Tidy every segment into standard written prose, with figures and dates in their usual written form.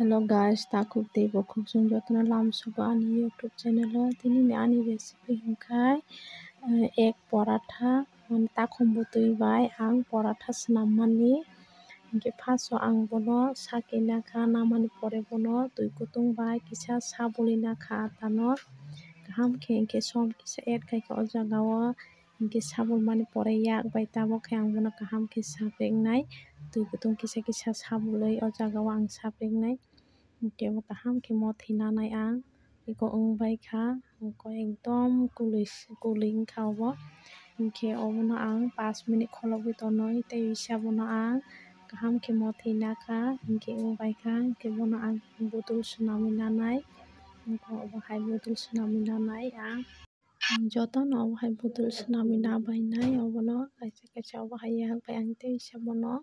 Hello guys, takuk tei bokuk jung jotno lam suba ani YouTube channel o tini ni ani recipe hingkai egg paratha takhum butui bai ang paratha swnammani hingke first o ang bono sakina kha namani pore bono tui kutung bai kisa sabulina kha ata no kaham khe hingke som kisa add khai o jaga o hingke sabulmani pore yak bai tamo khe ang bono kaham khe saprengnai tui kutung kisa kisa sabului o jaga o ang saprengnai hingke kaham khe mothi nanai ang eko wngbai kha eko ekdom kului wngkha obo hingke obono ang 5 minute kholoboi tonoi tei sabono ang kaham khe mothi nakha hingke wngbai kha hingke bono ang bodol swnamui nanai obo hai bodol swnamui nanai ang jotono obo hai bodol swnamui nabainai obono kaisa kaisa obo hai yakbai ang tei sabono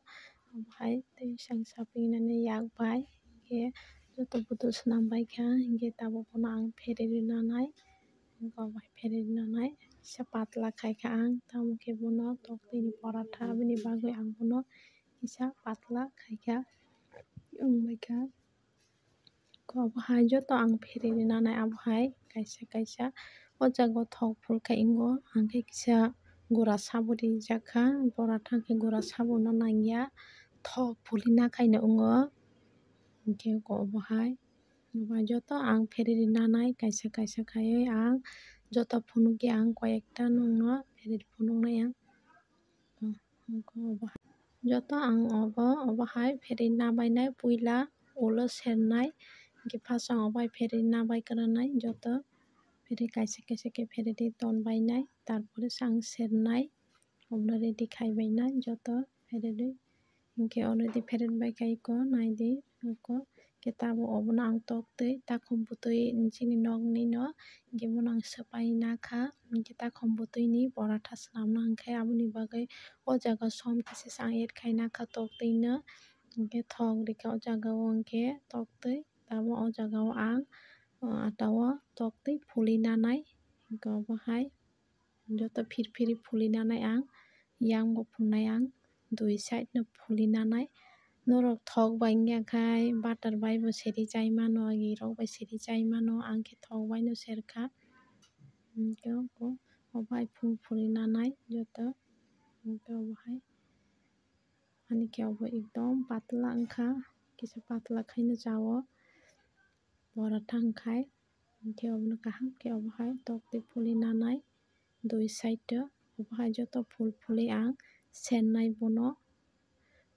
obo hai tei sang saprinani yakbai hingke joto bodol swnambai kha hingke tabo bono ang fereri nanai obo hai fereri nanai kisa patla khai kha ang tamo khe bono toktui ni paratha aboni bagoi ang bono kisa patla khai kha wngbai kha obo hai joto ang fereri nanai abo hai kaisa kaisa o jaga o thok fulkhai ongo ang khe kisa gura sabuk rijak kha paratha khe gura sabuk no nangya thok fuli nakhai no ongo hingke obo hai joto ang fereri nanai kaisa kaisa khaioi ang joto funukgui ang koyekta nongno fereri funuknai ang joto ang obo hai fereri nabainai puila ulo sernai hingke first ang obo hai fereri nabaikrwnai joto fereri kaisa kaisa khe fereri tonbainai tar pore ang sernai obono ready khaibainai joto fereri hingke already feredbaikha eko naidi eko hingke tabo obono ang toktui takhum butui chini nog ni no hingke bono ang swpai nakha hingke takhum butui ni paratha swnamna hingkhai aboni bagoi o jaga som kisa ang add khai nakha toktui no hingke thok rikha o jaga o hingke toktui tabo o jaga o ang ata o toktui fuli nanai hingke obo hai joto firfiri fuli nanai ang yang bo phunai ang dui side no fuli nanai norok thok bai wngya khai butter bai bo serijai mano ghee rok bai serijai mano ang khe thok bai no serkha hingke obo hai fuli nanai joto hingke obo hai hanikhe obo ekdom patla wngkha kisa patla khai no chao paratha wngkhai hingke obono kaham khe obo hai toktui fuli nanai dui side o obo hai joto ful fuli ang sernai bono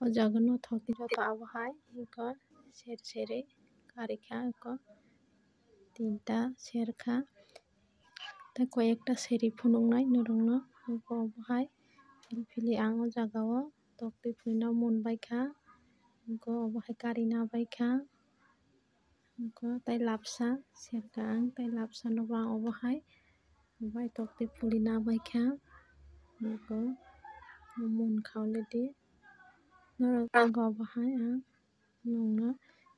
o jaga no thoki joto abo hai eko seri seri karikha eko tinta serkha tei koyekta seri funuknai norok no obo hai filfili ang o jaga o toktui fuli no munbaikha eko obo hai kari nabaikha eko tei lapsa serka ang tei lapsa no bo ang obo hai toktui fuli nabaikha eko munkha already norok obo hai ang nongno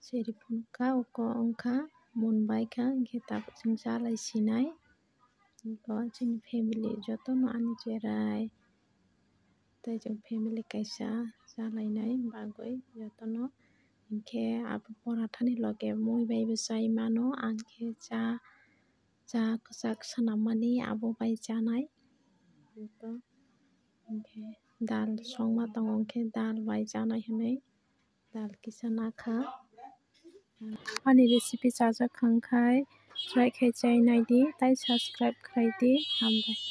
seri funukha oko wngkha munbaikha hingke tabo chwng salai sinai eko chini family jotono ani cherai tei chwng family kaisa chalainai bagoi jotono hingkhe abo paratha ni loge mui bai bo chai mano ang khe cha kwchak swnammani abo bai chanai hingkhe dal songma tongo hingkhe dal bai chanai hinui dal kisa nakha ani recipe chajakha wngkhai try khai chai naidi tei subscribe khlai di hambai।